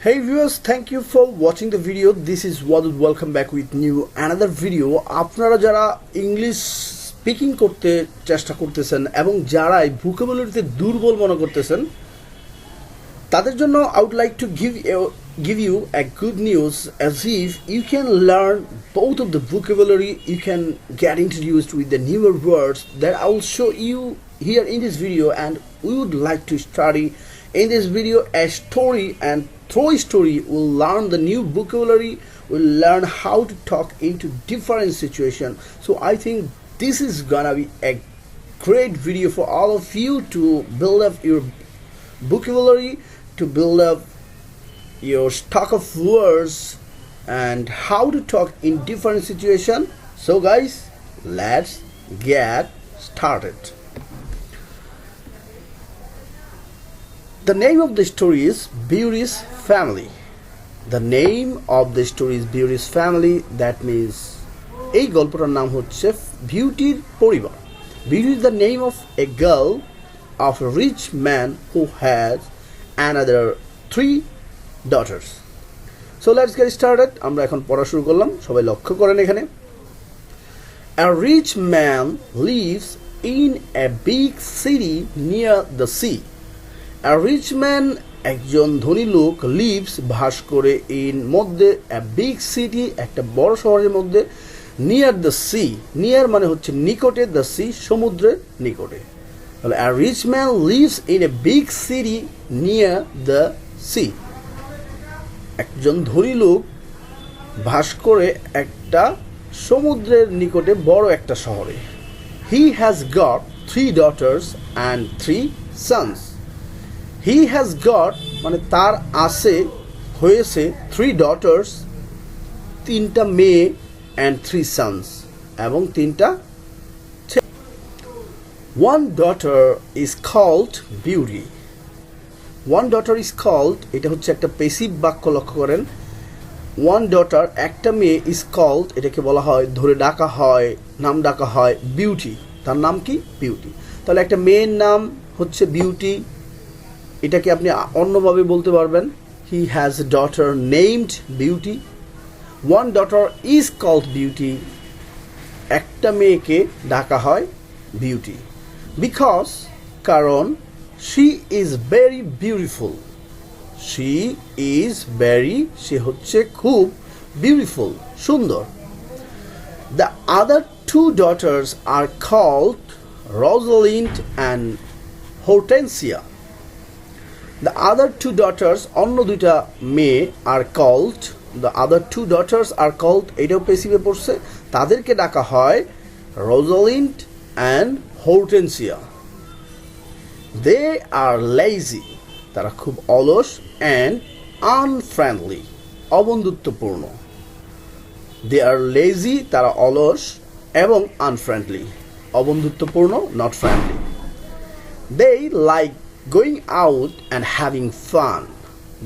Hey viewers, thank you for watching the video. This is Wadud. Welcome back with new another video. আপনারা যারা English speaking করতে চেষ্টা করতেছেন এবং যারা ভোকাবুলারিতে দুর্বল মনে করতেছেন তাদের জন্য I would like to give you a good news, as if you can learn both of the vocabulary. You can get introduced with the newer words that I will show you here in this video, and we would like to study in this video a story, and through story we'll learn the new vocabulary, we'll learn how to talk into different situations. So I think this is gonna be a great video for all of you to build up your vocabulary, to build up your stock of words and how to talk in different situations. So guys, let's get started. The name of the story is Beauty's Family. The name of the story is Beauty's Family. That means এই গল্পটার নাম হচ্ছে বিউটির পরিবার. Beauty is the name of a girl of a rich man who has another 3 daughters. So let's get started. আমরা এখন পড়া শুরু করলাম. সবাই লক্ষ্য করেন এখানে. A rich man lives in a big city near the sea. A rich man, একজন ধনী লোক, lives বাস করে in মধ্যে a big city, একটা বড় শহরের মধ্যে, near the sea. near মানে হচ্ছে নিকটে, the sea সমুদ্রের নিকটে. তাহলে a rich man lives in a big city near the sea. একজন ধনী লোক বাস করে একটা সমুদ্রের নিকটে বড় একটা শহরে. He has got 3 daughters and 3 sons. He has got মানে তার আছে হয়েছে 3 daughters, 3টা মেয়ে, and 3 sons এবং 3টা ছেলে. One daughter is called Beauty. One daughter is called, এটা হচ্ছে একটা প্যাসিভ বাক্য, লক্ষ্য করেন. One daughter, একটা মেয়ে, is called, এটাকে বলা হয়, ধরে ডাকা হয়, নাম ডাকা হয়, বিউটি. তার নাম কি? বিউটি. তাহলে একটা মেয়ের নাম হচ্ছে বিউটি. এটাকে আপনি অন্যভাবে বলতে পারবেন, he has a daughter named Beauty. One daughter is called Beauty. একটা মেয়েকে ডাকা হয় বিউটি. Because, কারণ, she is very beautiful. She is very, সে হচ্ছে খুব beautiful, সুন্দর. The other 2 daughters are called Rosalind and Hortensia. The other 2 daughters, অন্য দুইটা মেয়ে, are called, the other 2 daughters are called, এটাও প্যাসিভে পড়ছে, তাদেরকে ডাকা হয় Rosalind and Hortensia. They are lazy, তারা খুব অলস, and unfriendly, অবন্ধুত্বপূর্ণ. They are lazy, তারা অলস, এবং unfriendly, অবন্ধুত্বপূর্ণ, not friendly. They like going out and having fun.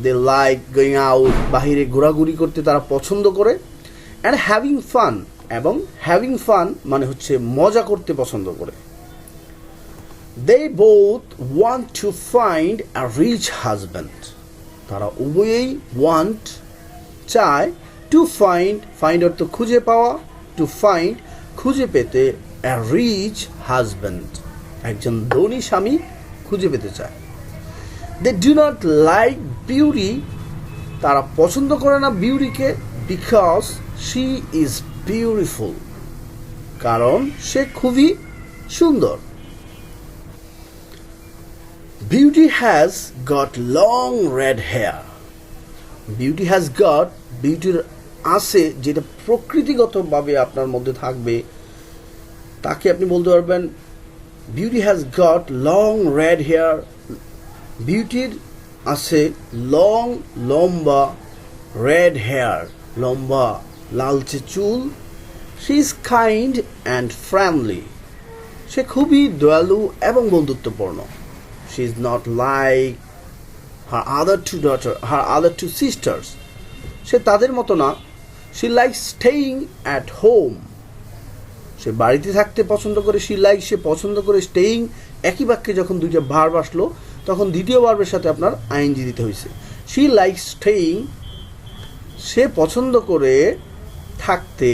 They like going out, বাহিরে ঘোরাঘুরি করতে তারা পছন্দ করে, and having fun, এবং having fun মানে হচ্ছে মজা করতে পছন্দ করে. They both want to find a rich husband. তারা উভয়েই want, চায়, to find অর্থ খুঁজে পাওয়া, to find খুঁজে পেতে, a rich husband, একজন ধনী স্বামী খুঁজে পেতে চায়. They do not like Beauty, তারা পছন্দ করে না বিউটিকে, because she is beautiful, কারণ সে খুবই সুন্দর. Beauty has got long red hair. Beauty has got, বিউটির আছে, যেটা প্রকৃতিগতভাবে আপনার মধ্যে থাকবে, তাকে আপনি বলতে পারবেন Beauty has got long red hair. বিউটির আছে লং, লম্বা, red hair, লম্বা লালচে চুল. She is kind and friendly. সে খুবই দয়ালু এবং বন্ধুত্বপূর্ণ. She is not like her other two sisters. সে তাদের মতো না. She likes staying at home. সে বাড়িতে থাকতে পছন্দ করে. সে পছন্দ করে staying, একই বাক্যে যখন দুইটা ভার্ব আসলো তখন দ্বিতীয় ভার্বের সাথে আপনার আইএনজি দিতে হয়েছে. She likes staying. সে পছন্দ করে থাকতে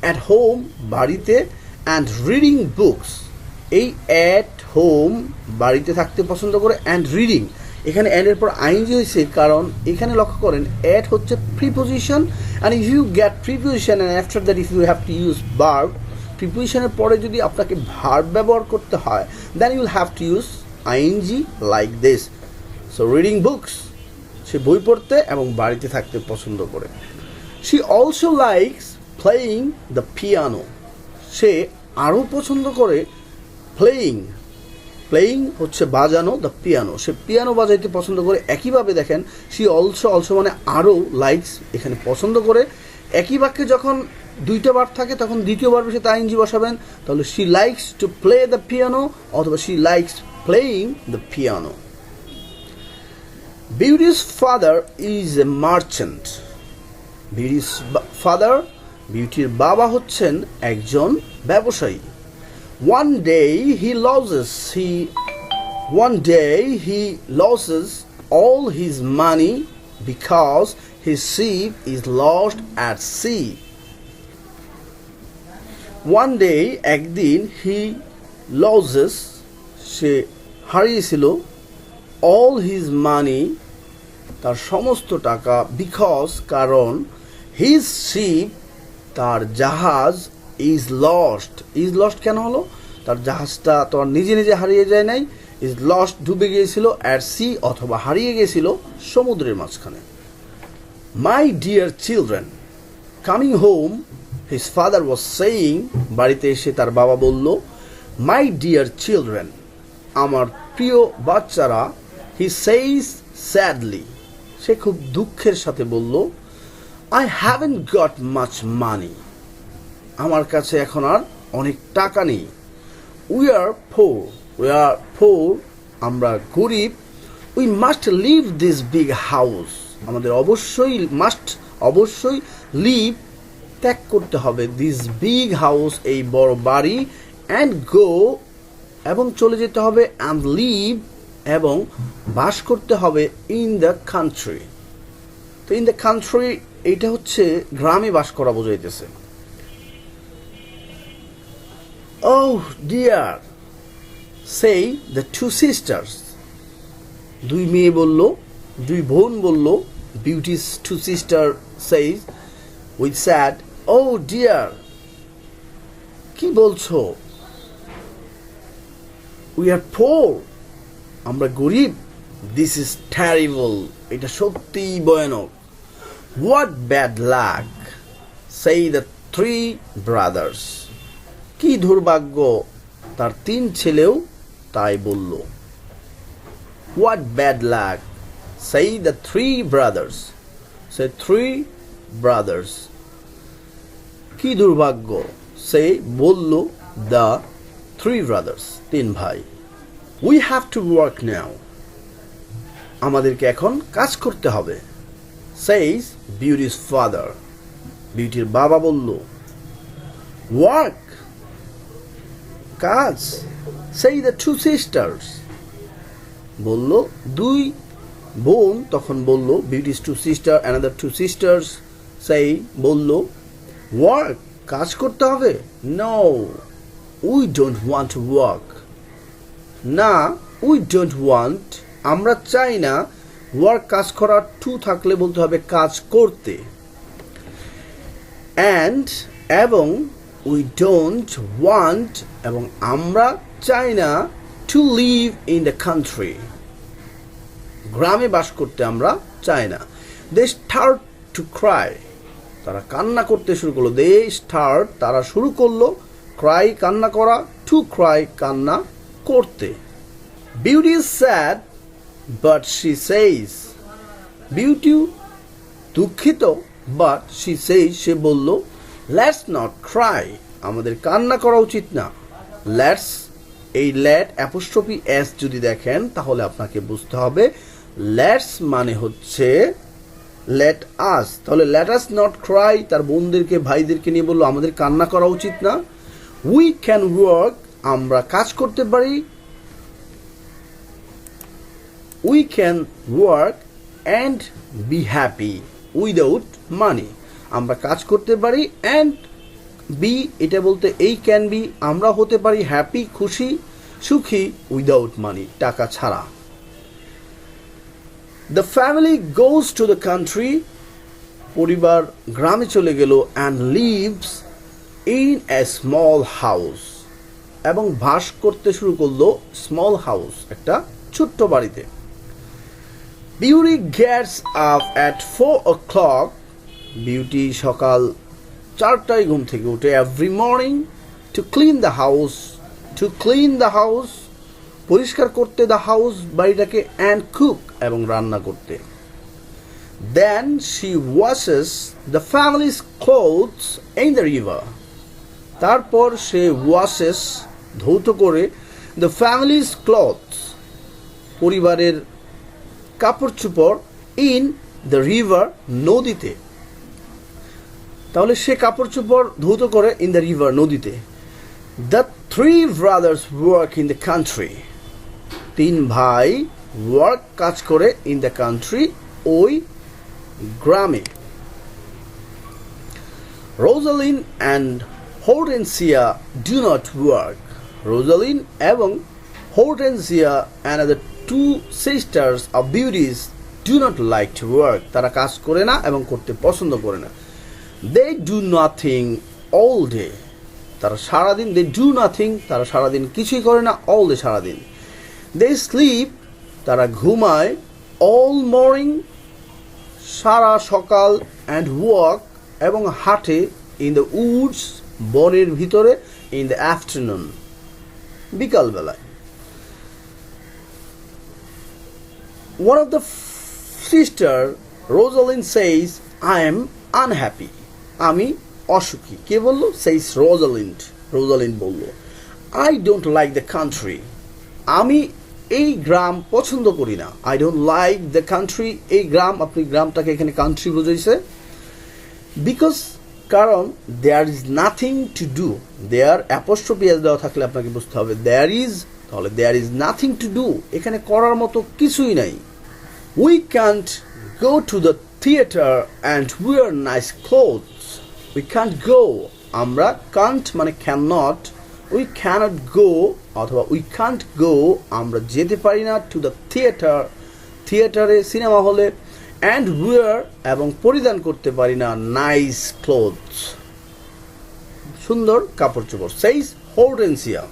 at home বাড়িতে and reading books. এই at home বাড়িতে থাকতে পছন্দ করে and reading এখানে and এর পর ing হয়েছে কারণ এখানে লক্ষ্য করেন at হচ্ছে preposition and if you get preposition and after that if you have to use verb প্রিপোজিশনের পরে যদি আপনাকে ভার্ব ব্যবহার করতে হয় then you will have to use ing like this. So reading books সে বই পড়তে এবং বাড়িতে থাকতে পছন্দ করে. She also likes playing the piano. সে আরও পছন্দ করে playing হচ্ছে বাজানো the piano. সে পিয়ানো বাজাইতে পছন্দ করে. একইভাবে দেখেন she also মানে আরও likes এখানে পছন্দ করে. একই বাক্যে যখন দুইটা বার থাকে তখন দ্বিতীয় বার সে ing বসাবেন তাহলে she likes to play the piano অথবা she likes playing the piano. Beauty's father is a merchant. Beauty's father বিউটির বাবা হচ্ছেন একজন ব্যবসায়ী. One day he loses all his money because his ship is lost at sea. One day একদিন he loses সে হারিয়েছিল all his money তার সমস্ত টাকা because কারণ his ship তার জাহাজ is lost কেন হলো তার জাহাজটা তো নিজে নিজে হারিয়ে যায় নাই is lost ডুবে গিয়েছিল at sea অথবা হারিয়ে গিয়েছিল সমুদ্রের মাঝখানে. My dear children, coming home his father was saying বাড়িতে এসে তার বাবা বলল my dear children আমার প্রিয় বাচ্চারা he says sadly সে খুব দুঃখের সাথে বলল I haven't got much money আমার কাছে এখন আর অনেক টাকা নেই. We are poor আমরা গরিব. We must leave this big house আমাদের অবশ্যই লিভ ত্যাগ করতে হবে this big house এই বড় বাড়ি and go এবং চলে যেতে হবে and live এবং বাস করতে হবে in the country. তো in the country এটা হচ্ছে গ্রামে বাস করা বোঝাইতেছে. Oh dear say the two sisters দুই মেয়ে বলল দুই বোন বলল Beauty's two sister says with sad oh dear কি বলছো we are poor আমরা গরিব this is terrible এটা সত্যিই ভয়ানক. What bad luck say the three brothers কি দুর্ভাগ্য তার তিন ছেলেও তাই বলল. What bad luck say the three brothers কি দুর্ভাগ্য say বলল the three brothers তিন ভাই. We have to work now আমাদেরকে এখন কাজ করতে হবে says Beauty's father বিউটির বাবা বলল. Work কাজ say the two sisters বলল দুই বোন তখন বলল Beauty's two sister another two sisters say বলল work কাজ করতে হবে. No we don't want to work না we don't want আমরা চাই না work কাজ করা to থাকলে বলতে হবে কাজ করতে and এবং we don't want এবং আমরা চাই না to live in the country গ্রামে বাস করতে আমরা চাই না. They start to cry তারা কান্না করতে শুরু করলো. They start তারা শুরু করলো cry কান্না করা to cry কান্না করতে. Beauty is sad but she says Beauty দুঃখিত but she says সে বলল let's not cry আমাদের কান্না করা উচিত না. let's এই let অ্যাপোস্ট্রফি s যদি দেখেন তাহলে আপনাকে বুঝতে হবে let's মানে হচ্ছে let us তাহলে let us not cry তার বোনদেরকে ভাইদেরকে নিয়ে বলল আমাদের কান্না করা উচিত না. we can work আমরা কাজ করতে পারি we can work and be happy without money. আমরা কাজ করতে পারি and be এটা বলতে এই can be আমরা হতে পারি হ্যাপি খুশি সুখী উইদাউট মানি টাকা ছাড়া। The family goes to the country পরিবার গ্রামে চলে গেল and lives in a small house এবং বাস করতে শুরু করলো স্মল হাউস একটা ছোট্ট বাড়িতে। Beauty gets up at 4 o'clock beauty সকাল 4টায় ঘুম থেকে উঠে every morning to clean the house পরিষ্কার করতে the house বাড়িটাকে and cook এবং রান্না করতে। Then she washes the family's clothes in the river তারপর সে washes ধৌত করে the family's clothes পরিবারের কাপড় চোপড় in the river নদীতে। তাহলে সে কাপড় চোপড় ধৌত করে in the river নদীতে। The 3 brothers work in the country তিন ভাই work কাজ করে in the country ওই গ্রামে। Rosalind and Hortensia do not work Rosalind এবং Hortensia another 2 sisters of beauties do not like to work তারা কাজ করে না এবং করতে পছন্দ করে না। They do nothing all day তারা সারাদিন they do nothing তারা সারাদিন কিছুই করে না all day সারাদিন। They sleep তারা ঘুমায় all morning সারা সকাল and walk এবং হাঁটে in the woods বনের ভিতরে in the afternoon বিকাল বেলায়। One of the sister Rosalind says I am unhappy আমি অসুখী। কে বলল? says Rosalind বলল I don't like the country আমি এই গ্রাম পছন্দ করি না। I don't like the country এই গ্রাম আপনি গ্রামটাকে এখানে কান্ট্রি বুঝাইছে because কারণ there is nothing to do there apostrophe s দেওয়া থাকলে আপনাকে বুঝতে হবে there is তাহলে there is nothing to do এখানে করার মতো কিছুই নাই। We can't go to the theater and wear nice clothes we can't go আমরা can't মানে cannot we cannot go অথবা we can't go আমরা যেতে পারি না to the theater থিয়েটারে সিনেমা হলে and wear এবং পরিধান করতে পারি না nice clothes সুন্দর কাপড় চোপড় says Hortensia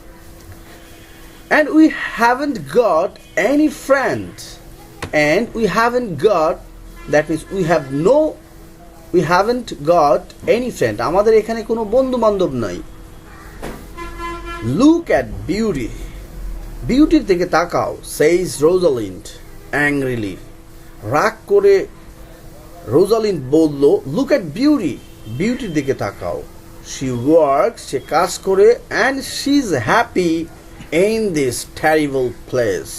and we haven't got any friend and we haven't got that means we haven't got any friend আমাদের এখানে কোনো বন্ধু বান্ধব নাই। Look at beauty বিউটির দিকে তাকাও says Rosalind angrily রাগ করে Rosalind বলল look at beauty বিউটির দিকে তাকাও she works সে কাজ করে and she's happy in this terrible place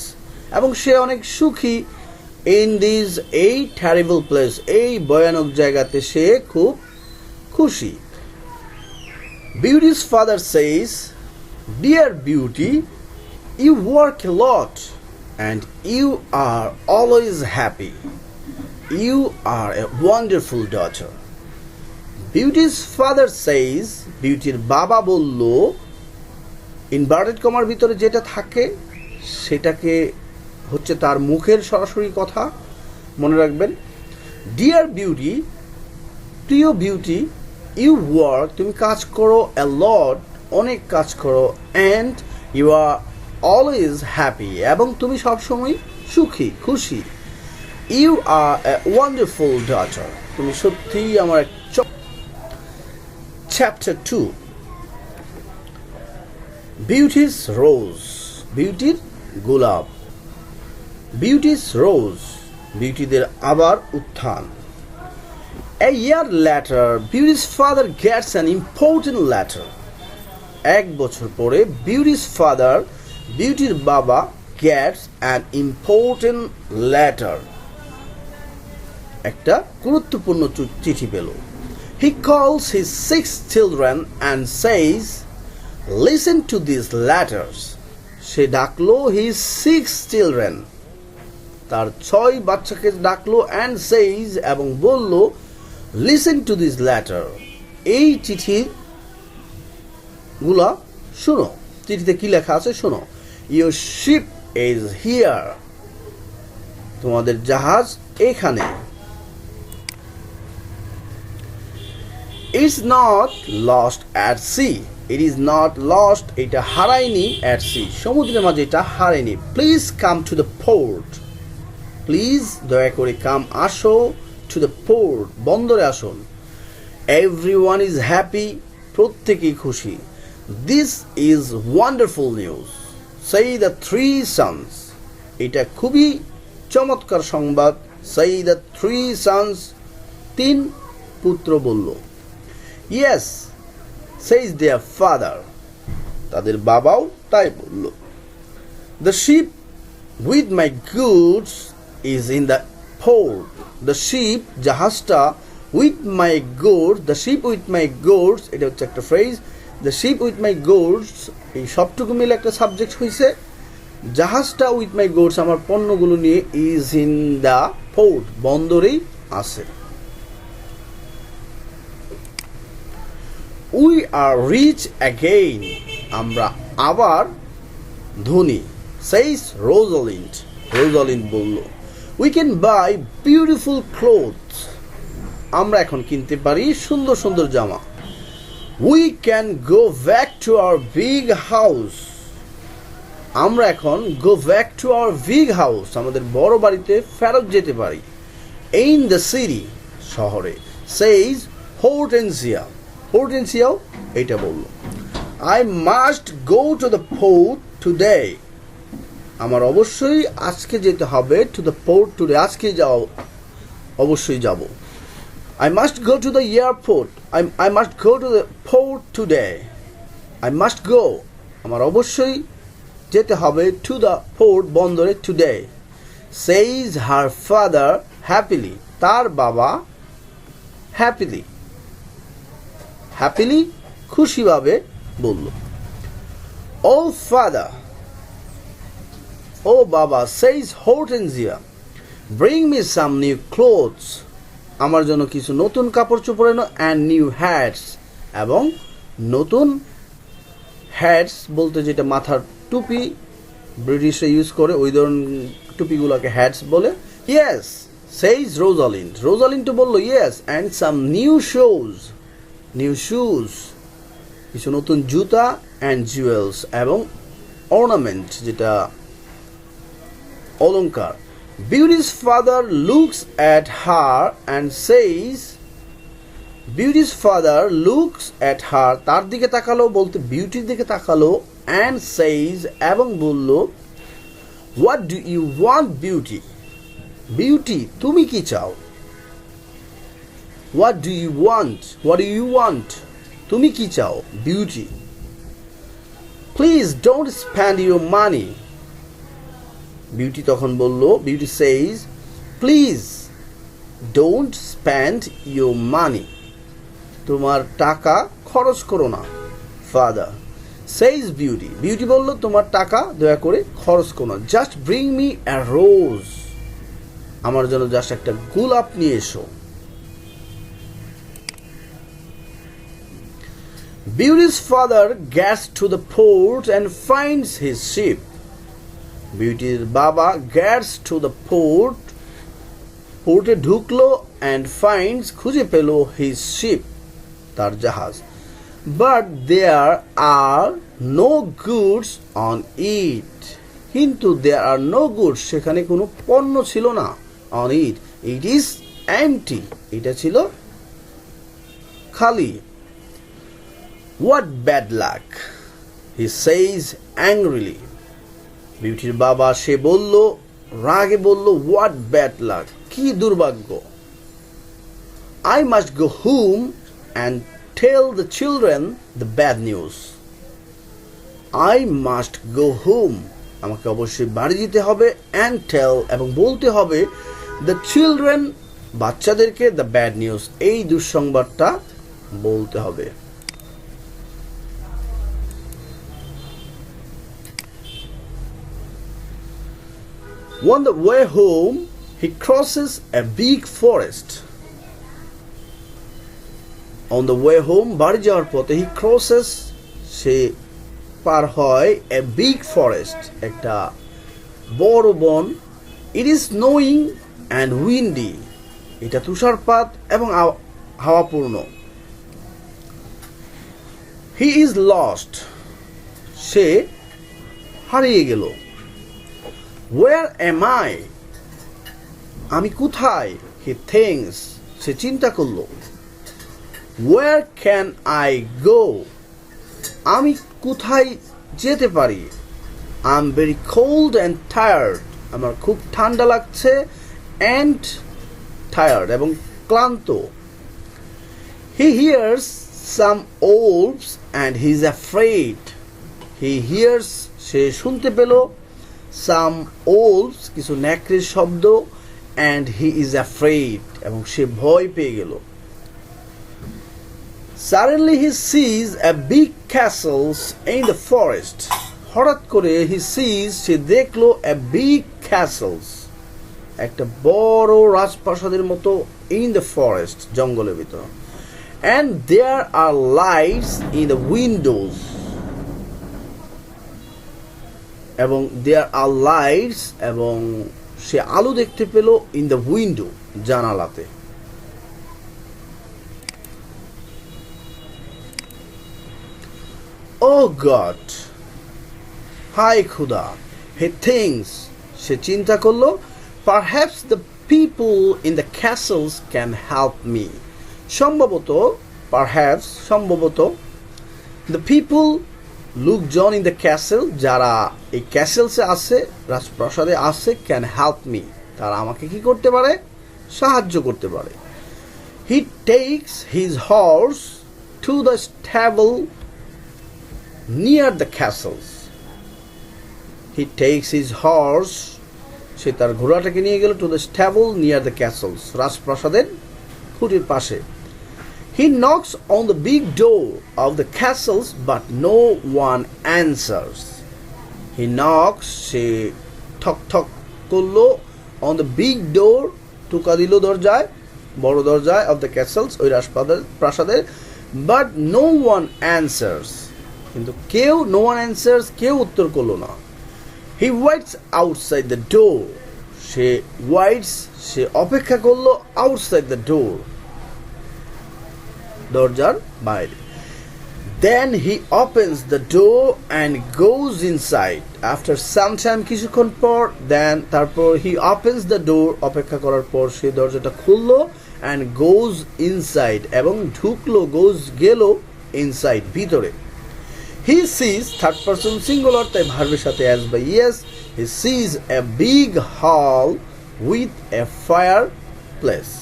এবং সে অনেক সুখী in this a terrible place এই ভয়ানক জায়গাতে সে খুব খুশি। Beauty's father says dear Beauty you work a lot and you are always happy you are a wonderful daughter Beauty's father says বিউটির বাবা বলল ইনভার্টেড কমার ভিতরে যেটা থাকে সেটাকে হচ্ছে তার মুখের সরাসরি কথা মনে রাখবেন। ডিয়ার বিউটি প্রিয় বিউটি ইউ ওয়ার্ক তুমি কাজ করো a lot অনেক কাজ করো and you are always happy এবং তুমি সবসময় সুখী খুশি। You are a wonderful daughter তুমি সত্যিই আমার Chapter 2 Beauty's Rose বিউটির গোলাপ Beauty's Rose বিউটিদের আবার উত্থান A year later Beauty's father gets an important letter এক বছর পরে Beauty's father বিউটির বাবা gets an important letter একটা গুরুত্বপূর্ণ চিঠি পেল He calls his 6 children and says listen to these letters সে ডাকলো his 6 children তার 6 বাচ্চাকে ডাকলো and says এবং বলল listen to this letter এই চিঠি গুলা শোনো চিঠিতে কি লেখা আছে শোনো your ship is here তোমাদের জাহাজ এখানে It's not lost at sea. It is not lost. এটা হারায়নি at sea. সমুদ্রের মাঝে এটা হারায়নি. Please come to the port. Please দয়া করে come আসো to the port. বন্দরে আসুন. Everyone is happy. প্রত্যেকেই খুশি. This is wonderful news. Say the three sons. এটা খুবই চমৎকার সংবাদ. Say the three sons. 3 পুত্র বলল. Yes, says their father. তাদের বাবাও তাই বলল. The ship with my goods is in the port. The ship জাহাজটা with my goods. The ship with my goods. এটা হচ্ছে একটা phrase. The ship with my goods. এই সবটুকু মিলে একটা সাবজেক্ট হয়েছে. জাহাজটা with my goods আমার পণ্যগুলো নিয়ে is in the port. বন্দরেই আছে. We are rich again. আমরা আবার ধনী. Says Rosalind. Rosalind বলল. We can buy beautiful clothes. আমরা এখন কিনতে পারি সুন্দর সুন্দর জামা. We can go back to our big house. আমরা এখন go back to our big house. আমাদের বড় বাড়িতে ফেরত যেতে পারি. In the city. শহরে. Says Hortensia. Hortensia এটা বলল I must go to the port today আমার অবশ্যই আজকে যেতে হবে to the port today আজকে যাও অবশ্যই যাব I must go to the airport I must go to the port today I must go আমার অবশ্যই যেতে হবে to the port বন্দরে today says her father happily তার বাবা happily খুশিভাবে বলল Oh father Oh baba says Hortensia bring me some new clothes আমার জন্য কিছু নতুন কাপড় চোপড় এনো and new hats এবং নতুন hats বলতে যেটা মাথার টুপি ব্রিটিশে ইউজ করে ওই ধরনের টুপিগুলোকে hats বলে Yes says Rosalind তো বলল Yes and some new shoes কিছু নতুন জুতা and jewels এবং ornament যেটা অলংকার Beauty's father looks at her and says Beauty's father looks at her তার দিকে তাকালো বলতে বিউটির দিকে তাকালো and says এবং বলল What do you want Beauty তুমি কি চাও What do you want তুমি কি চাও Beauty Please don't spend your money Beauty তখন বলল Beauty says Please don't spend your money তোমার টাকা খরচ করো না Father says Beauty বলল তোমার টাকা দয়া করে খরচ করো না Just bring me a rose আমার জন্য জাস্ট একটা গোলাপ নিয়ে এসো Beauty's father gets to the port and finds his ship. Beauty's baba gets to the port. Porte ঢুকলো and finds খুঁজে পেল his ship. তার জাহাজ. But there are no goods on it. কিন্তু there are no goods সেখানে কোনো পণ্য ছিল না on it. It is empty. এটা ছিল খালি. What bad luck, he says angrily. বিউটির বাবা সে বলল রাগে বলল what bad luck কি দুর্ভাগ্য I must go home and tell the children the bad news I must go home আমাকে অবশ্যই বাড়ি যেতে হবে and tell এবং বলতে হবে the children বাচ্চাদেরকে the bad news এই দুঃসংবাদটা বলতে হবে On the way home, he crosses a big forest. On the way home, বাড়ি যাওয়ার পথে he crosses, সে পার হয় a big forest, একটা বড় বন. It is snowing and windy. এটা তুষারপাত এবং হাওয়াপূর্ণ. He is lost. সে হারিয়ে গেল. Where am I? আমি কোথায়? He thinks. সে চিন্তা করল. Where can I go? আমি কোথায় যেতে পারি? I'm very cold and tired. আমার খুব ঠান্ডা লাগছে and tired এবং ক্লান্ত. He hears some wolves and he is afraid. He hears, সে শুনতে পেল, some wolves, কিছু নেকড়ের শব্দ, and he is afraid, এবং সে ভয় পেয়ে গেল. Suddenly he sees a big castle in the forest. হঠাৎ করে he sees, সে দেখলো a big castle, একটা বড় রাজপ্রাসাদের মতো in the forest, জঙ্গলের ভিতর. And there are lights in the windows. এবং there are lights, এবং সে আলো দেখতে পেল in the window, জানালাতে. Oh God! হাই খুদা! He thinks, সে চিন্তা করলো, perhaps the people in the castles can help me. সম্ভবত, perhaps, সম্ভবত, the people, লোকজন in the castle, যারা এই ক্যাসেলসে আছে, রাজপ্রাসাদে আছে, can help me, তারা আমাকে কি করতে পারে? সাহায্য করতে পারে. He takes his horse to the stable near the castles. He takes his horse, সে তার ঘোড়াটাকে নিয়ে গেল to the stable near the castles, রাজপ্রাসাদের খুঁটির পাশে. He knocks on the big door of the castles, but no one answers. He knocks, সে ঠক ঠক করলো on the big door, টোকা দিল দরজায়, বড় দরজায় of the castles, ওই রাজপ্রাসাদের, but no one answers. কিন্তু কেউ, no one answers, কেউ উত্তর করলো না. He waits outside the door. Say waits, সে অপেক্ষা করলো outside the door, দরজার বাইরে. Then he opens the door and goes inside. After some time, কিছুক্ষণ পর, then তারপর he opens the door, অপেক্ষা করার পর সে দরজাটা খুললো and goes inside, এবং ঢুকলো, goes গেল inside, ভিতরে. He sees, third person singular, তাই ভার্বের সাথে as by yes. He sees a big hall with a fireplace.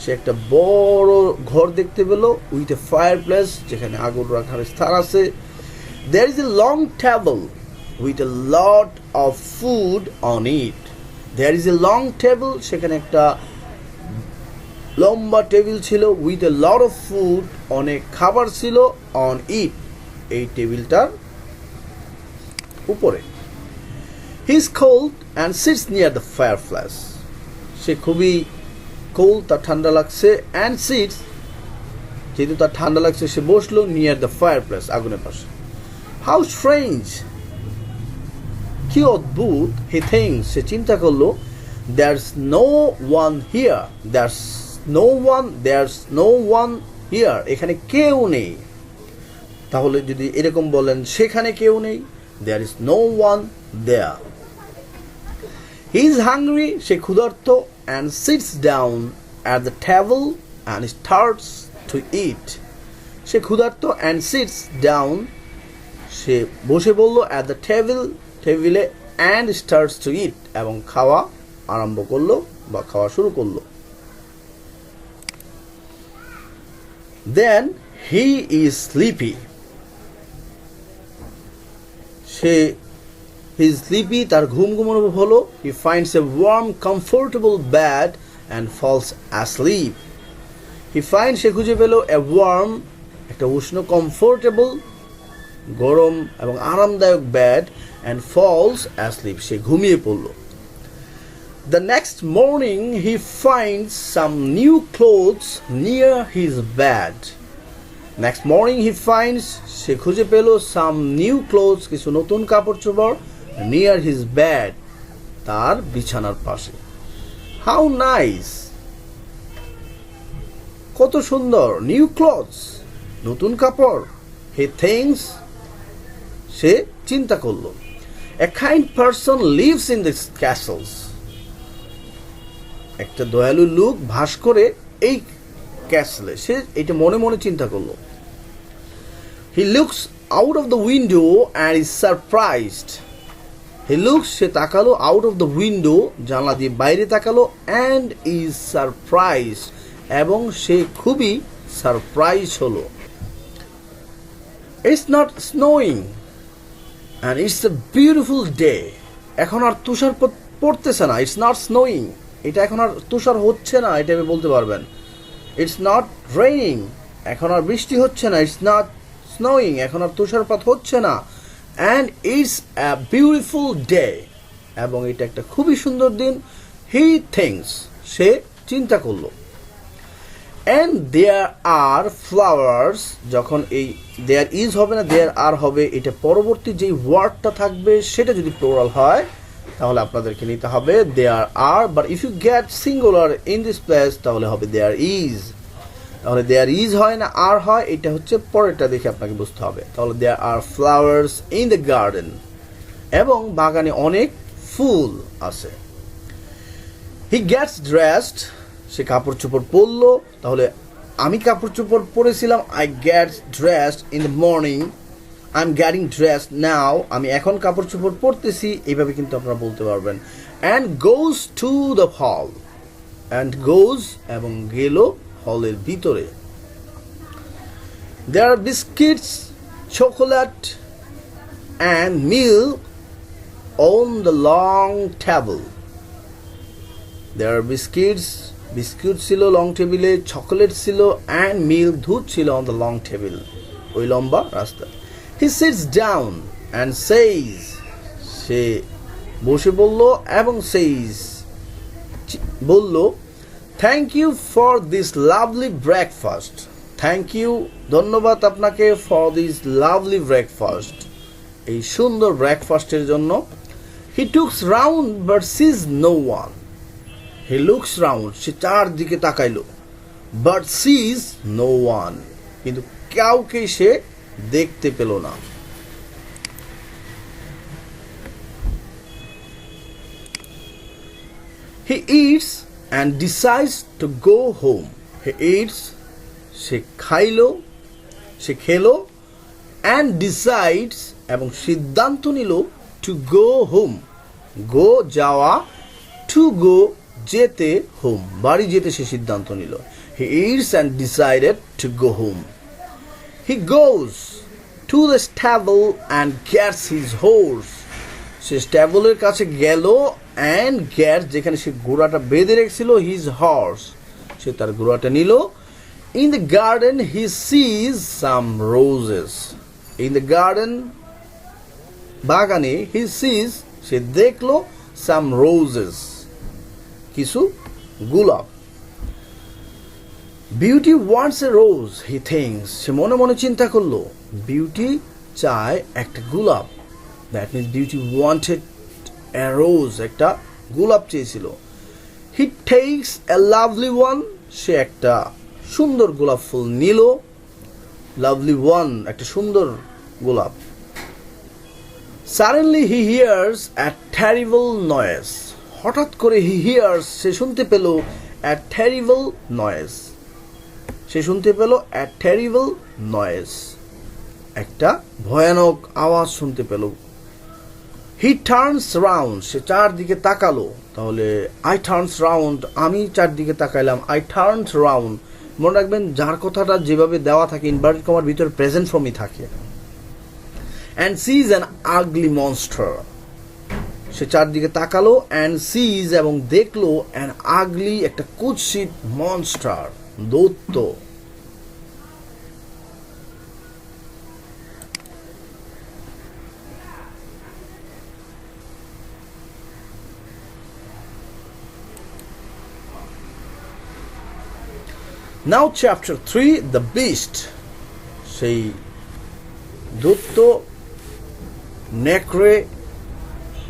সে একটা বড় ঘর দেখতে পেল with a fireplace, যেখানে আগুন রাখার স্থান আছে. There is a long table with a lot of food on it. There is a long table, সেখানে একটা লম্বা টেবিল ছিল with a lot of food, অনেক খাবার ছিল on it, এই টেবিলটার উপরে. He is cold and sits near the fireplace. সে খুবই cold, তার ঠান্ডা লাগছে, and sits, যেহেতু তার ঠান্ডা লাগছে সে বসলো near the fireplace, আগুনের পাশে. How strange! কি অদ্ভুত! He thinks, সে চিন্তা করলো, there's no one here. There's no one here. এখানে কেউ নেই. তাহলে যদি এরকম বলেন সেখানে কেউ নেই, there is no one there. He is hungry, সে ক্ষুধার্ত, and sits down at the table and starts to eat. সে ক্ষুধার্ত and sits down, সে বসে বলল at the টেবিলে and starts to eat, এবং খাওয়া আরম্ভ করলো বা খাওয়া শুরু করলো. Then he is sleepy. he is sleepy, তার ঘুম ঘুম অনুভব হলো. He finds a warm comfortable bed and falls asleep. He finds, সে খুঁজে পেল a warm, একটা উষ্ণ, comfortable, গরম এবং আরামদায়ক bed, and falls asleep, সে ঘুমিয়ে পড়ল. The next morning he finds some new clothes near his bed. Next morning he finds সে খুঁজে পেল some new clothes কিছু নতুন কাপড় চোপড় near his bed তার বিছানার পাশে. How nice! কত সুন্দর. New clothes নতুন কাপড়. He thinks সে চিন্তা করল. A kind person lives in the castles. একটা দয়ালু লোক বাস করে এই ক্যাসেলে. সে এটা মনে মনে চিন্তা করলো. He looks out of the window and is surprised. He looks সে তাকালো out of the window জানলা দিয়ে বাইরে তাকালো and is surprised এবং সে খুবই সারপ্রাইজ হলো. It's not snowing and it's a beautiful day. এখন আর তুষার পড়তেছে না. It's not snowing. এটা এখন আর তুষার হচ্ছে না. এটা আপনি বলতে পারবেন. It's not raining. এখন আর বৃষ্টি হচ্ছে না. It's not snowing. এখন আর তুষারপাত হচ্ছে না. And it's a beautiful day. এবং এটা একটা খুবই সুন্দর দিন. He thinks সে চিন্তা করলো. And there are flowers. যখন এই there is হবে না there are হবে, এটা পরবর্তী যেই ওয়ার্ডটা থাকবে সেটা যদি প্লুরাল হয় তাহলে আপনাদেরকে নিতে হবে there are, but if you get singular in this place তাহলে হবে there is. তাহলে there is হয় না are হয়, এটা হচ্ছে পরেরটা দেখে আপনাকে বুঝতে হবে. তাহলে there are flowers in the garden. এবং বাগানে অনেক ফুল আছে. He gets dressed. সে কাপড় চোপড় পরলো. তাহলে আমি কাপড় চোপড় পরেছিলাম I get dressed in the morning. I'm getting dressed now. আমি এখন কাপড় চোপড় পরতেছি. এইভাবে কিন্তু আপনারা বলতে পারবেন. And goes to the hall. And goes এবং গেল হলের ভিতরে. There are biscuits, chocolate and milk on the long table. There are biscuits, biscuit ছিল লং টেবিলে, চকোলেট ছিল and milk দুধ ছিল on the long table ওই লম্বা রাস্তা. He sits down and says সে বসে বলল এবং says বলল thank you for this lovely breakfast. Thank you ধন্যবাদ আপনাকে for this lovely breakfast এই সুন্দর ব্রেকফাস্টের জন্য. He looks round but sees no one. He looks round সে চারদিকে তাকাইলো but sees no one কিন্তু কাউকে সে দেখতে পেল না. He eats and decides to go home. He eats সে খাইলো সে খেলো and decides এবং সিদ্ধান্ত নিল to go home. go যাওয়া, to go যেতে, home বাড়ি যেতে সে সিদ্ধান্ত নিল. He eats and decided to go home. He goes to the stable and gets his horse. সে স্ট্যাবলের কাছে গেল and gets যেখানে সে ঘোড়াটা বেঁধে রেখেছিল his horse সে তার ঘোড়াটা নিল. In the garden he sees some roses. In the garden বাগানে he sees সে দেখলো some roses কিছু গোলাপ. Beauty wants a rose, he thinks. সে মনে মনে চিন্তা করলো বিউটি চায় একটা গোলাপ. That means beauty wanted a rose, একটা গোলাপ চেয়েছিল. He takes a lovely one. সে একটা সুন্দর গোলাপ ফুল নিল. Lovely one একটা সুন্দর গোলাপ. Suddenly he hears a terrible noise. হঠাৎ করে he hears সে শুনতে পেল a terrible noise. সে শুনতে পেল a terrible noise একটা ভয়ানক আওয়াজ শুনতে পেল. He turns round সে চারদিকে তাকালো. তাহলে I turns round আমি চারদিকে তাকাইলাম. I turned round মনে রাখবেন যার কথাটা যেভাবে দেওয়া থাকে ইনভার্টেড কমার ভিতরে প্রেজেন্ট ফর্মই থাকে. And sees an ugly monster. সে চারদিকে তাকালো and sees এবং দেখলো an ugly একটা কুৎসিত monster দৈত্য. Now chapter 3, the beast. সেই দৈত্য, নেকড়ে,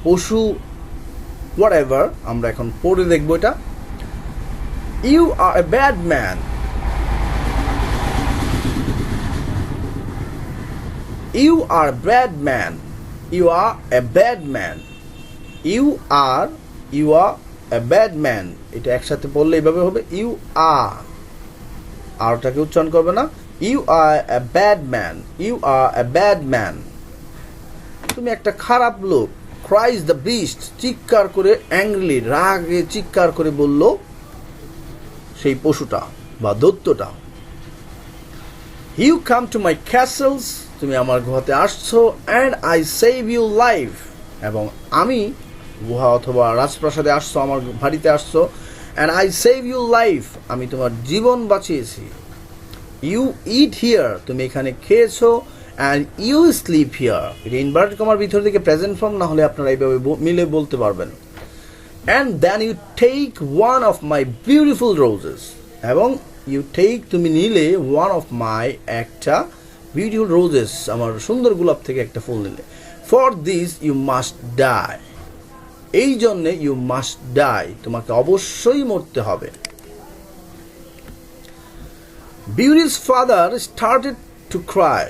পশু, whatever, আমরা এখন পড়ে দেখব এটা। You are a bad man. You are a bad man. You are a bad man. You are a bad man. এটা একসাথে বললে এইভাবে হবে, you are, আরটাকে উচ্চারণ করবে না। You are a bad man. You are a bad man. তুমি একটা খারাপ লোক। Cries the beast. চিৎকার করে, angrily, রাগে চিৎকার করে বলল সেই পশুটা বা দৈত্যটা। You come to my castles. তুমি আমার গুহাতে আসছো, and I save your life. এবং আমি গুহা অথবা রাজপ্রাসাদে আসছো, আমার বাড়িতে আসছো, and I save your life. আমি তোমার জীবন বাঁচিয়েছি। You eat here. তুমি এখানে খেয়েছো, and you sleep here. এটা ইনভার্টেড কমার ভিতর থেকে প্রেজেন্ট ফর্ম, না হলে আপনারা এইভাবে মিলে বলতে পারবেন। And then you take one of my beautiful roses. এবং you take, তুমি নিলে one of my, একটা beautiful roses, আমার সুন্দর গোলাপ থেকে একটা ফুল নিলে। For this you must die. এই জন্যে you must die, তোমাকে অবশ্যই মরতে হবে। Beauty's father started to cry.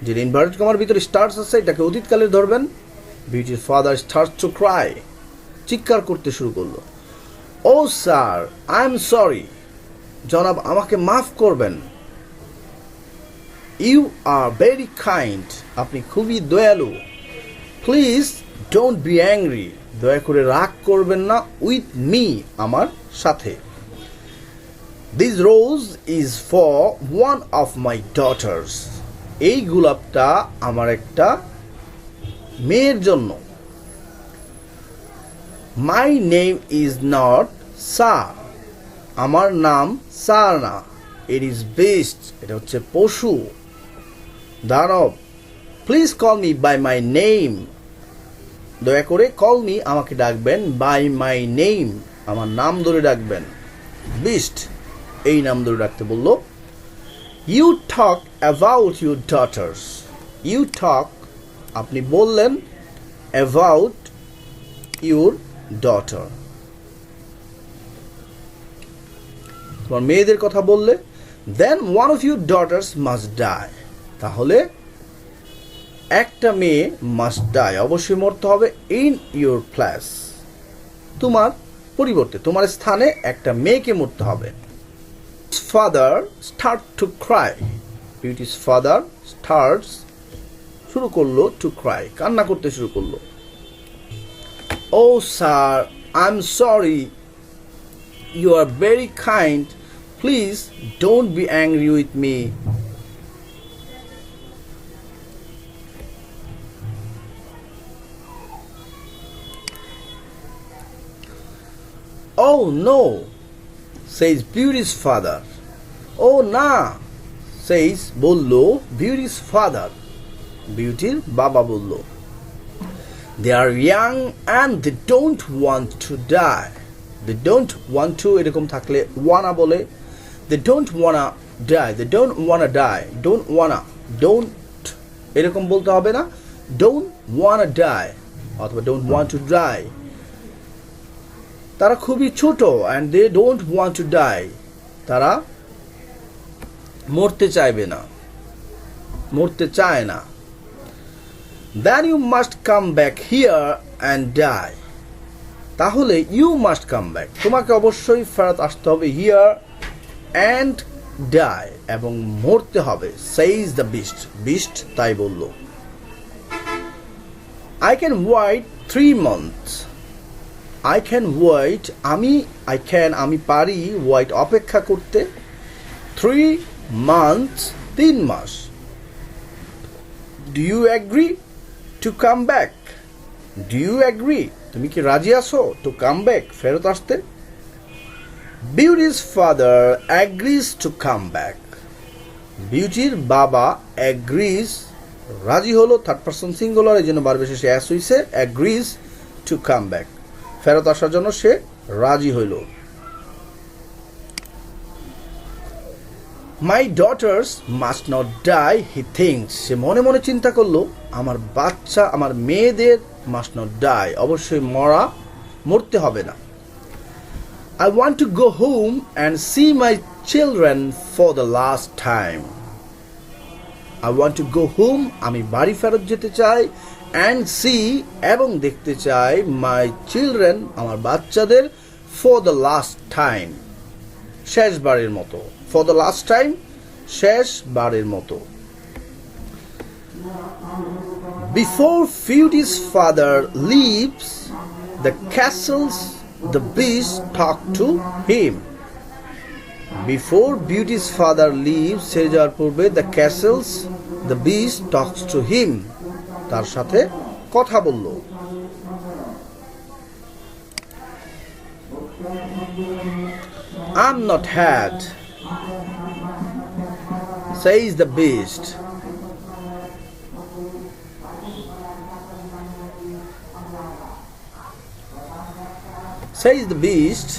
যে ইনভার্টেড কমার ভিতরে স্টার্টস আছে, এটাকে অতীতকালে ধরবেন। Beauty's father starts to cry. চিৎকার করতে শুরু করলো। Oh sir, I am sorry. জনাব, আমাকে মাফ করবেন। You are very kind. আপনি খুবই দয়ালু। Please don't be angry. দয়া করে রাগ করবেন না। With me, আমার সাথে। This rose is for one of my daughters. এই গোলাপটা আমার একটা মেয়ের জন্য। My name is not Sir. আমার নাম সার না। It is beast. এটা হচ্ছে পশু, দানব। Please call me by my name. দয়া করে call me, আমাকে ডাকবেন, by my name, আমার নাম ধরে ডাকবেন। Beast, এই নাম ধরে ডাকতে বললো। You talk about your daughters. You talk, আপনি বললেন, about your daughter, তোমার মেয়েদের কথা বললে। Then one of your daughters must die. তাহলে একটা মেয়ে must die, অবশ্যই মরতে হবে। In your place, তোমার পরিবর্তে, তোমার স্থানে একটা মেয়েকে মরতে হবে। Father start to cry. Beauty's father starts, শুরু করলো, to cry, কান্না করতে শুরু করলো। Oh sir, I'm sorry. You are very kind. Please don't be angry with me. Oh no, says Beauty's father. Oh na, says bollo Beauty's father. Beautyর বাবা বলল। They are young and they don't want to die. They don't want to, এরকম থাকলে wanna বলে। They don't wanna die. They don't wanna die. Don't wanna, don't, এরকম বলতে হবে না। Don't wanna die অথবা don't want to die। তারা খুবই ছোট, and they don't want to die, তারা মরতে চাইবে না, মরতে চায় না। Then you must come back here and die. তাহলে you must come back, তোমাকে অবশ্যই ফেরত আসতে হবে, here and die, এবং মরতে হবে। Says the beast. Beast তাই বলল। I can wait 3 months. I can wait, আমি পারি, wait অপেক্ষা করতে, 3 months, 3 mass. Do you agree to come back? Do you agree, তুমি কি রাজি আছো, to come back, ফেরত আসতে? Beauty's father agrees to come back. বিউটির বাবা agrees, রাজি হলো, থার্ড পারসন সিঙ্গুলার, এই জন্য বারবার শেষে অ্যাস হইছে, agrees to come back, ফেরত আসার জন্য সে রাজি হইল। My daughters must not die, he thinks. সে মনে মনে চিন্তা করলো আমার মেয়েদের must not die, অবশ্যই মরতে হবে না। I want to go home and see my children for the last time. I want to go home, আমি বাড়ি ফেরত যেতে চাই, and see, এবং দেখতে চাই, my children, আমার বাচ্চাদের, for the last time, শেষবারের মতো। For the last time, শেষবারের মতো। Before Beauty's father leaves the castles, the beast talked to him. Before Beauty's father leaves, ছেড়ে যাওয়ার পূর্বে, the castles, the beast talks to him, তার সাথে কথা বলল। I'm not had, says the beast. Says the beast,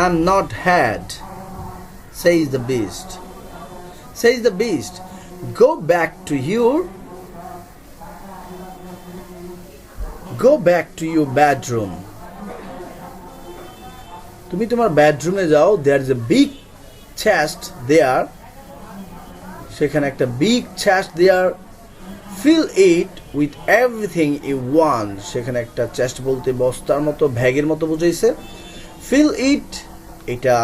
I'm not had, says the beast. Says the beast, go back to your bedroom. তুমি তোমার বেডরুমে যাও, there is a big chest there, সেখানে একটা big chest there, fill it with everything you want. সেখানে একটা chest বলতে বস্তার মতো, ব্যাগের মতো বুঝাইছে। fill it, এটা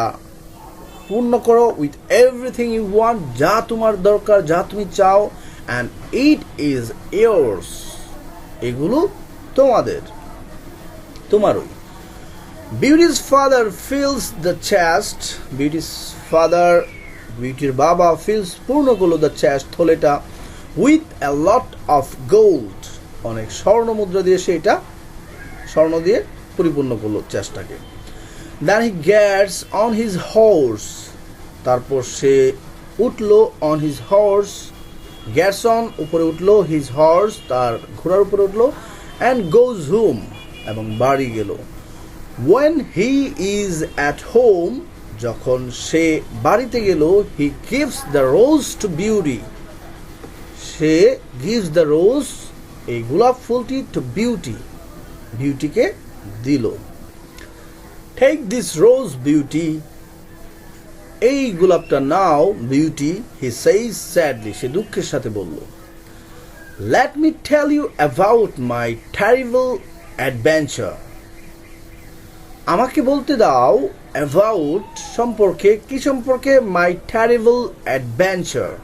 পূর্ণ করো, with everything you want, যা তোমার দরকার, যা তুমি চাও, and it is yours, এগুলো তোমারই। Beauty's father fills the chest. বিউটির বাবা fills পূর্ণ করলো the chest, থলেটা, with a lot of gold, অনেক স্বর্ণ মুদ্রা দিয়ে সেটা স্বর্ণ দিয়ে পরিপূর্ণ করলো চেষ্টাকে। Then he gets on his horse, তারপর সে উঠলো on his horse, gets on উপরে উঠলো, his horse তার ঘোড়ার উপরে উঠলো, and goes home এবং বাড়ি গেল। When he is at home, যখন সে বাড়িতে গেল, he gives the rose to Beauty, say gives the rose, এই গোলাপ ফুলটি, to Beauty, বিউটিকে দিল। Take this rose, Beauty, এই গোলাপটা নাও, Beauty, he says sadly, সে দুঃখের সাথে বলল। Let me tell you about my terrible adventure, আমাকে বলতে দাও, about সম্পর্কে, কি সম্পর্কে, my terrible adventure,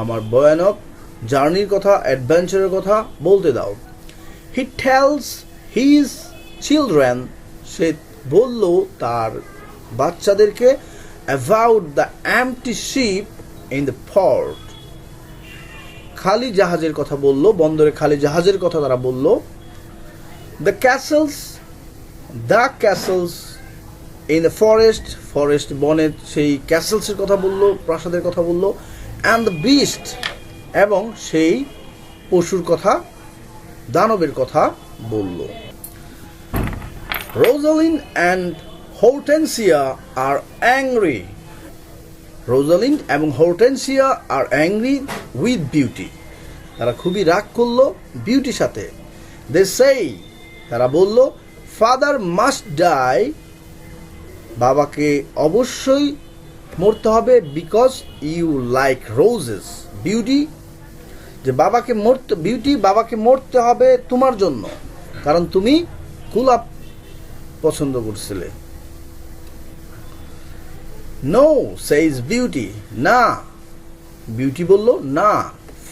আমার ভয়ানক জার্নির কথা, অ্যাডভেঞ্চারের কথা বলতে দাও। He tells his children, সে বলল তার বাচ্চাদেরকে, about the empty ship in the port, খালি জাহাজের কথা বলল, বন্দরে খালি জাহাজের কথা তারা বলল। The castles in the forest, বনের সেই ক্যাসেলসের কথা বলল, প্রাসাদের কথা বলল। And the beast, এবং সেই পশুর কথা, দানবের কথা বলল। Rosalind and Hortensia are angry. Rosalind এবং Hortensia are angry with Beauty, তারা খুবই রাগ করলো বিউটির সাথে। They say, তারা বলল, Father must die, বাবাকে অবশ্যই মরতে হবে, because you like roses. Beauty, যে বাবাকে মরতে হবে তোমার জন্য, কারণ তুমি গোলাপ পছন্দ করছিলে। No, says Beauty, না, বিউটি বলল, না,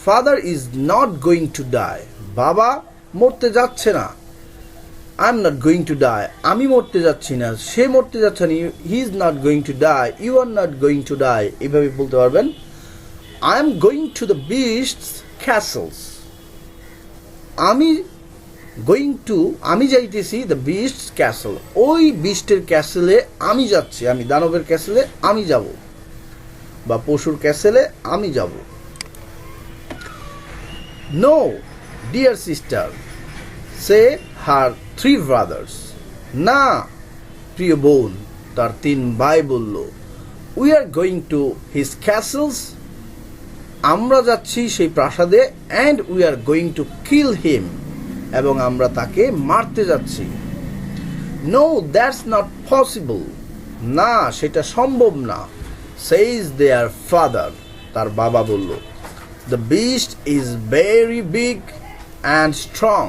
Father is not going to die, বাবা মরতে যাচ্ছে না। I'm not going to die, আমি মরতে যাচ্ছি না, সে মরতে যাচ্ছে না, he is not going to die, you are not going to die, এভাবে বলতে পারবেন। I am going to the beast's castles, আমি যাইতেছি the beast's castle, ওই বিস্টের ক্যাসেলে আমি যাচ্ছি, আমি দানবের ক্যাসেলে আমি যাব, বা পশুর ক্যাসেলে আমি যাব। No, dear sister, say her three brothers, না প্রিয় বোন, তার তিন ভাই বলল। We are going to his castles, আমরা যাচ্ছি সেই প্রাসাদে, and we are going to kill him, এবং আমরা তাকে মারতে যাচ্ছি। নো দ্যাটস নট পসিবল, না সেটা সম্ভব না। সেইজ দেয়ার ফাদার, তার বাবা বলল। The beast is very big and strong,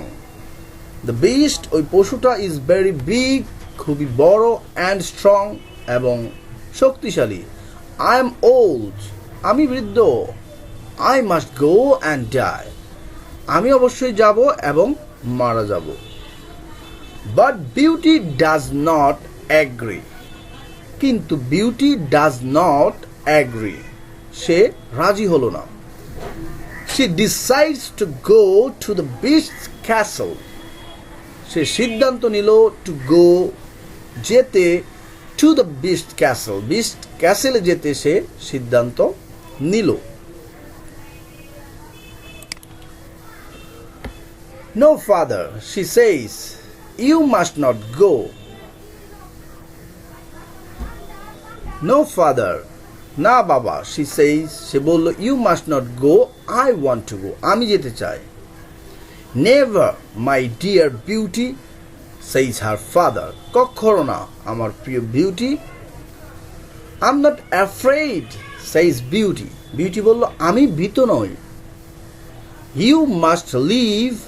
the beast ওই পশুটা ইজ ভেরি বিগ খুবই বড়, অ্যান্ড স্ট্রং এবং শক্তিশালী। আই এম ওল্ড, আমি বৃদ্ধ। I must go and die, আমি অবশ্যই যাব এবং মারা যাব। But Beauty does not agree, কিন্তু বিউটি ডাজ নট অ্যাগ্রি, সে রাজি হলো না। She decides to go to the Beast castle, সে সিদ্ধান্ত নিল টু গো, যেতে, to the Beast castle, Beast ক্যাসেলে যেতে সে সিদ্ধান্ত নিল। No father, she says, you must not go. No father, না বাবা, she says, সে বলল, you must not go, I want to go, আমি যেতে চাই। Never, my dear beauty, says her father, কখনো না আমার প্রিয় beauty. I'm not afraid, says beauty, beauty বলল, আমি ভীত নই। You must leave,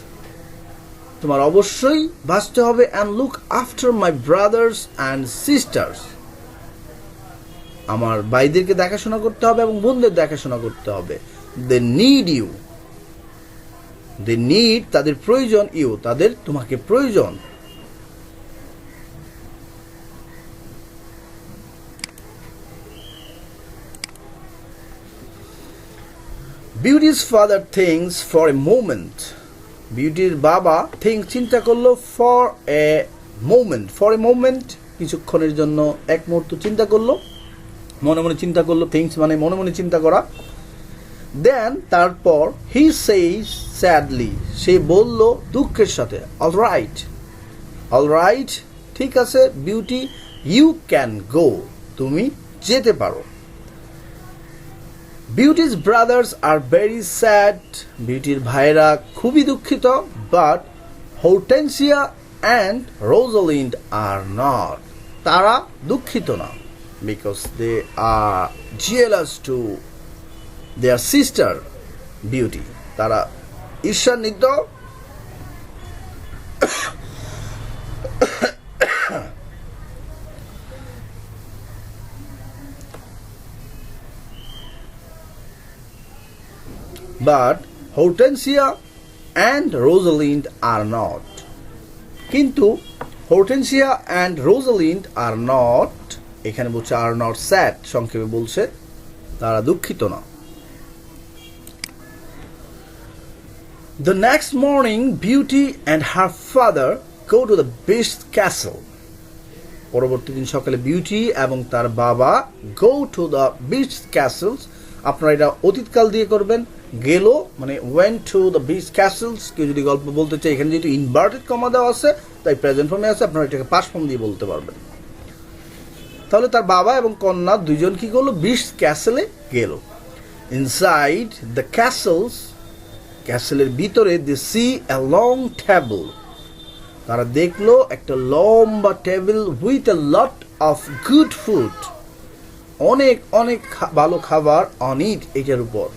তোমার অবশ্যই বাঁচতে হবে, and look after my brothers and sisters, আমার ভাইদেরকে দেখাশোনা করতে হবে এবং বোনদের দেখাশোনা করতে হবে। They need you, they need তাদের প্রয়োজন, ইউ তাদের তোমাকে প্রয়োজন। বিউটি's father thinks for a moment, বিউটির বাবা থিঙ্ক চিন্তা করলো, ফর এ মোমেন্ট কিছুক্ষণের জন্য, এক মুহূর্ত চিন্তা করলো, মনে মনে চিন্তা করলো, থিংস মানে মনে মনে চিন্তা করা। দেন তারপর হি সেইজ স্যাডলি, সে বলল দুঃখের সাথে, অলরাইট ঠিক আছে বিউটি, ইউ ক্যান গো, তুমি যেতে পারো। বিউটি's brothers are very sad, বিউটির ভাইরা খুবই দুঃখিত, but Hortensia and Rosalind are not, তারা দুঃখিত না, because they are jealous to their sister Beauty, তারা ঈর্ষান্বিত but Hortensia and Rosalind are not, কিন্তু Hortensia and Rosalind are not, এখানে বলছে are not sad, সংক্ষেপে বলছে তারা দুঃখিত না। The next morning Beauty and her father go to the beast castle, পরবর্তী দিন সকালে বিউটি এবং তার বাবা go to the beast castles, আপনারা এটা অতীতকাল দিয়ে করবেন, গেল মানে went to the beast castles। কেউ যদি গল্প বলতে চাই, এখানে যেহেতু ইনভার্টেড কমা দেওয়া আছে তাই প্রেজেন্ট ফর্মে আছে, আপনারা এটাকে পাস্ট ফর্ম দিয়ে বলতে পারবেন। তাহলে তার বাবা এবং কন্যা দুইজন কি করলো, বিস্ট ক্যাসেলে গেল। ইনসাইড দ্য ক্যাসেলস, ক্যাসেলের ভিতরে they see a long table, তারা দেখলো একটা লম্বা টেবিল with a lot of good food, অনেক অনেক ভালো খাবার অন ইট, এটার উপর।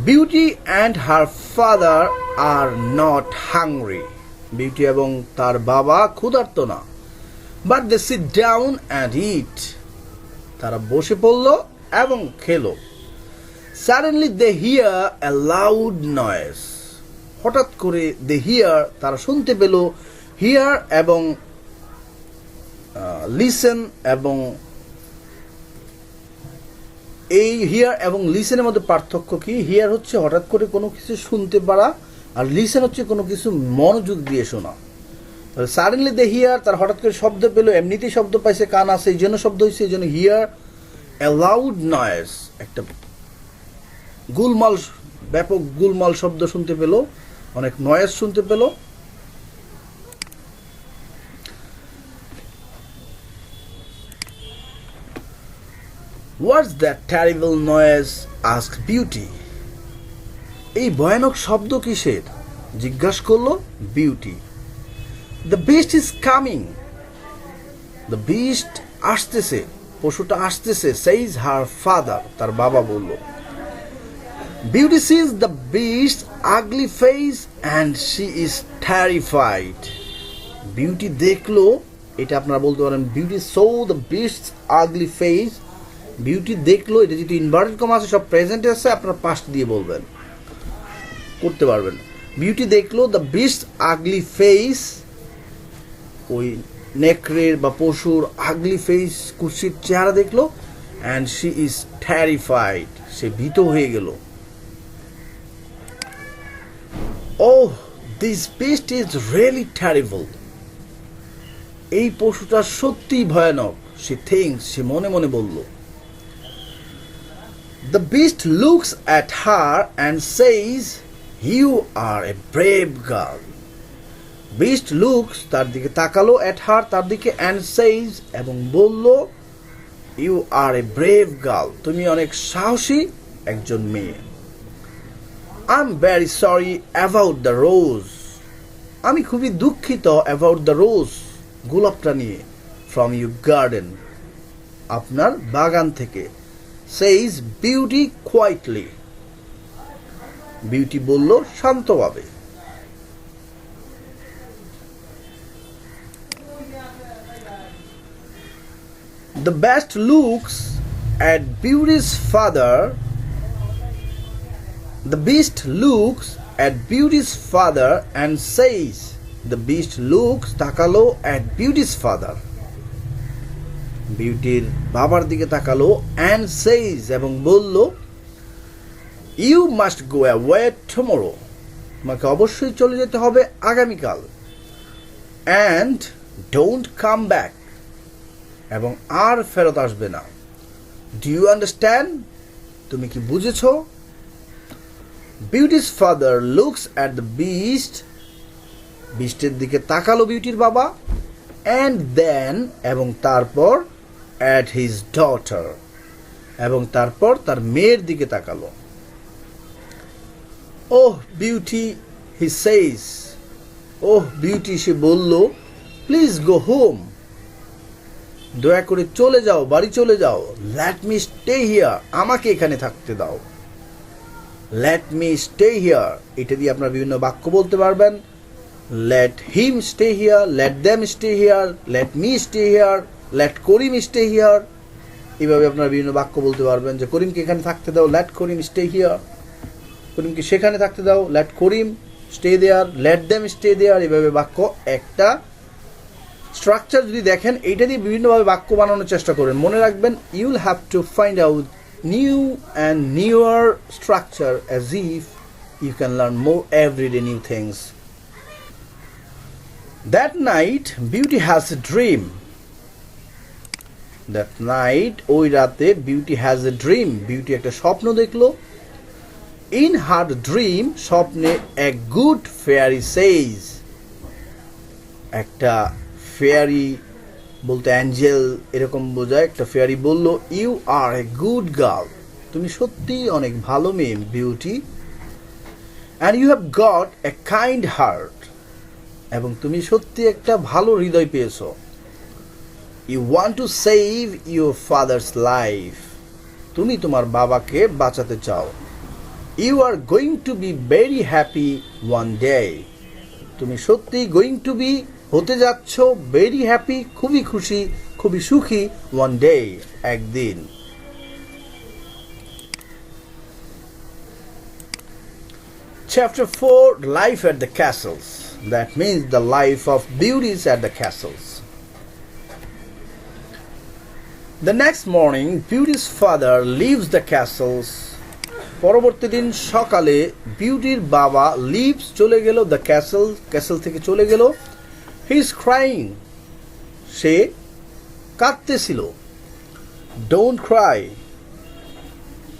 Beauty and her father are not hungry, Beauty এবং তার বাবা ক্ষুধার্ত না, but they sit down and eat, তারা বসে পড়ল এবং খেলো। Suddenly they hear a loud noise, হঠাৎ করে দে হিয়ার তারা শুনতে পেল, হিয়ার এবং লিসেন, এবং এই হিয়ার এবং লিসেনের মধ্যে পার্থক্য কি? হিয়ার হচ্ছে হঠাৎ করে কোনো কিছু শুনতে পারা, আর লিসেন হচ্ছে কোনো কিছু মনোযোগ দিয়ে শোনা। সাডেনলি দে হিয়ার, তার হঠাৎ করে শব্দ পেলো, এমনিতেই শব্দ পাইছে, কান আছে এই জন্য শব্দ হয়েছে, এই জন্য হিয়ার এ লাউড নয়েজ, একটা গুলমাল, ব্যাপক গুলমাল শব্দ শুনতে পেল, অনেক নয়েজ শুনতে পেল। What's that terrible noise? asked Beauty. এই ভয়ানক শব্দ কিসের? জিজ্ঞাসা করলো beauty. The beast is coming. The beast আসতেছে, পশুটা আসতেছে, says her father. তার বাবা বলল। Beauty sees the beast's ugly face and she is terrified. Beauty দেখলো, এটা আপনারা বলতে পারেন Beauty saw the beast's ugly face. Beauty দেখলো, এটা যেহেতু ইনভার্টেড কমা আছে সব প্রেজেন্টে আছে, আপনারা পাস্ট দিয়ে বলবেন, করতে পারবেন। Beauty দেখলো the beast's ugly face, ওই নেকড়ের বা পশুর আগলি ফেস, কুৎসিত চেহারা দেখলো, and she is terrified. সে ভীত হয়ে গেল। Oh, this beast is really terrible. এই পশুটা সত্যি ভয়ানক, she thinks, সে মনে মনে বলল। The beast looks at her and says, you are a brave girl. Beast looks, তার দিকে তাকালো, at her, তার দিকে, and says, এবং বলল, you are a brave girl. তুমি অনেক সাহসী একজন মেয়ে। I'm very sorry about the rose. আমি খুবই দুঃখিত about the rose, গোলাপটা নিয়ে, from your garden, আপনার বাগান থেকে, says Beauty quietly. বিউটি বলল শান্তভাবে। The beast looks at Beauty's father. The beast looks at Beauty's father and says, the beast looks, তাকালো, at Beauty's father, বিউটির বাবার দিকে তাকালো, and says, এবং বলল, you must go away tomorrow. তোমাকে অবশ্যই চলে যেতে হবে আগামীকাল, and don't come back, এবং আর ফেরত আসবে না। Do you understand? তুমি কি বুঝেছো? Beauty's father looks at the beast. বিস্টের দিকে তাকালো বিউটির বাবা, and then, এবং তারপর, at his daughter, এবং তারপর তার মেয়ের দিকে তাকালো। Oh Beauty, he says. Oh Beauty, সে বলল, please go home. দয়া করে চলে যাও, বাড়ি চলে যাও। Let me stay here. আমাকে এখানে থাকতে দাও। Let me stay here, এটা দিয়ে আপনারা বিভিন্ন বাক্য বলতে পারবেন। Let him stay here, let them stay here, let me stay here, let Karim stay here. এইভাবে আপনারা বিভিন্ন বাক্য বলতে পারবেন যে করিমকে এখানে থাকতে দাও, let করিম stay here. করিমকে সেখানে থাকতে দাও, let Karim stay there, let them stay there. এইভাবে বাক্য একটা স্ট্রাকচার যদি দেখেন, এইটা দিয়ে বিভিন্নভাবে বাক্য বানানোর চেষ্টা করেন। মনে রাখবেন, you'll have to find out new and newer structure as if you can learn more everyday new things. That night, Beauty has a dream. That night, ওই রাতে Beauty has a dream. Beauty একটা স্বপ্ন দেখলো। In her dream, স্বপ্নে a good fairy says. একটা fairy বলতে angel এরকম বোঝায়, একটা ফেয়ারি বলল, you are a good girl, তুমি সত্যি অনেক ভালো মেয়ে Beauty, and you have got a kind heart, এবং তুমি সত্যি একটা ভালো হৃদয় পেয়েছো। You want to save your father's life, তুমি তোমার বাবাকে বাঁচাতে চাও। You are going to be very happy one day, তুমি সত্যি গোয়িং টু বি হতে যাচ্ছ ভেরি হ্যাপি, খুবই খুশি, খুবই সুখী, ওয়ান ডে, একদিন। Chapter 4, Life at the Castles. That means the life of beauties at the castles. The next morning, Beauty's father leaves the castles. পরবর্তী দিন সকালে বিউটির বাবা লিভস চলে গেল, দ্য ক্যাসেল থেকে চলে গেল। হি ইজ ক্রাইং, সে কাঁদতেছিল। ডোন্ট ক্রাই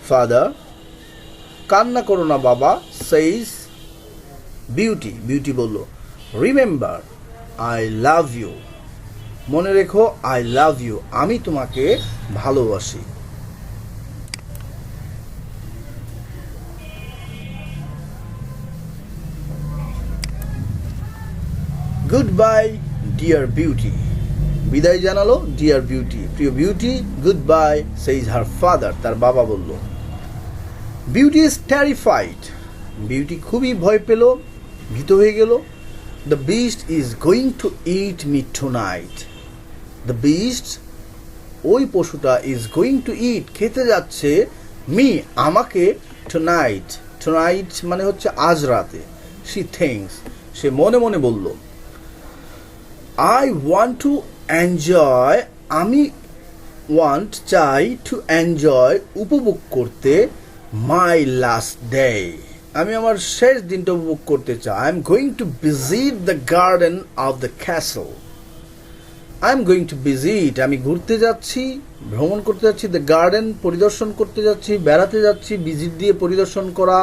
ফাদার, কান্না করো না বাবা, সেইজ বিউটি বলল। রিমেম্বার আই লাভ ইউ, মনে রেখো আই লাভ ইউ, আমি তোমাকে ভালোবাসি। গুড বাই ডিয়ার বিউটি, বিদায় জানালো ডিয়ার বিউটি, প্রিয় beauty. Good bye সেইজ her father, তার বাবা বলল। বিউটি ইজ টেরিফাইড, বিউটি খুবই ভয় পেল, ভীত হয়ে গেল। The beast is going to it me tonight, the beast ওই পশুটা ইজ গোয়িং টু ইট খেতে যাচ্ছে, মি আমাকে, টুনাইট, টুনাইট মানে হচ্ছে আজ রাতে। শি থিংস, সে মনে মনে বলল। আই ওয়ান্ট টু এনজয়, আমি ওয়ান্ট চাই, টু এনজয় উপভোগ করতে, মাই লাস্ট ডে, আমি আমার শেষ দিনটা উপভোগ করতে চাই। I am going to visit the garden of the castle, I am going to visit আমি ঘুরতে যাচ্ছি, ভ্রমণ করতে যাচ্ছি, দ্য গার্ডেন পরিদর্শন করতে যাচ্ছি, বেড়াতে যাচ্ছি, ভিজিট দিয়ে পরিদর্শন করা,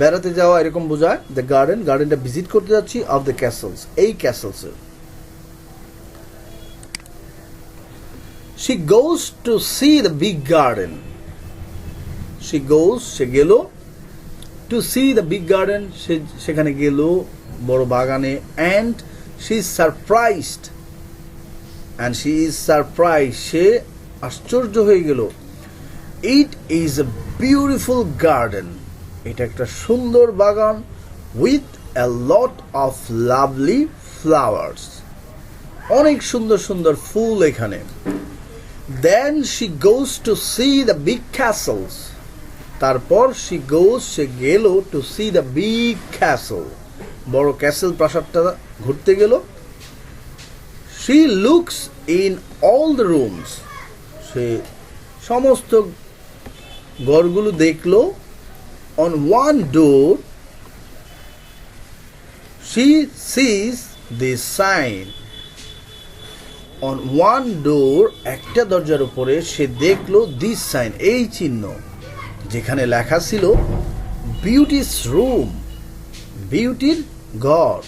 বেড়াতে যাওয়া এরকম বোঝায়। দ্য গার্ডেন, গার্ডেনটা ভিজিট করতে যাচ্ছি, অফ দ্য ক্যাসলস এই ক্যাসলসের। She goes to see the big garden. She goes, সে গেল, to see the big garden, সেখানে গেল বড় বাগানে, and she is surprised, and she is surprised, সে আশ্চর্য হয়ে গেল। It is a beautiful garden, এটা একটা সুন্দর বাগান, with a lot of lovely flowers, অনেক সুন্দর সুন্দর ফুল এখানে। Then she goes to see the big castles, তারপর she goes, সে গেল, to see the big castle, বড় ক্যাসেল প্রাসাদটা ঘুরতে গেল। She looks in all the rooms, সে সমস্ত ঘরগুলো দেখলো। On one door she sees this sign, on one door একটা দরজার উপরে সে দেখলো this sign, এই চিহ্ন, যেখানে লেখা ছিল বিউটিস রুম, বিউটির ঘর।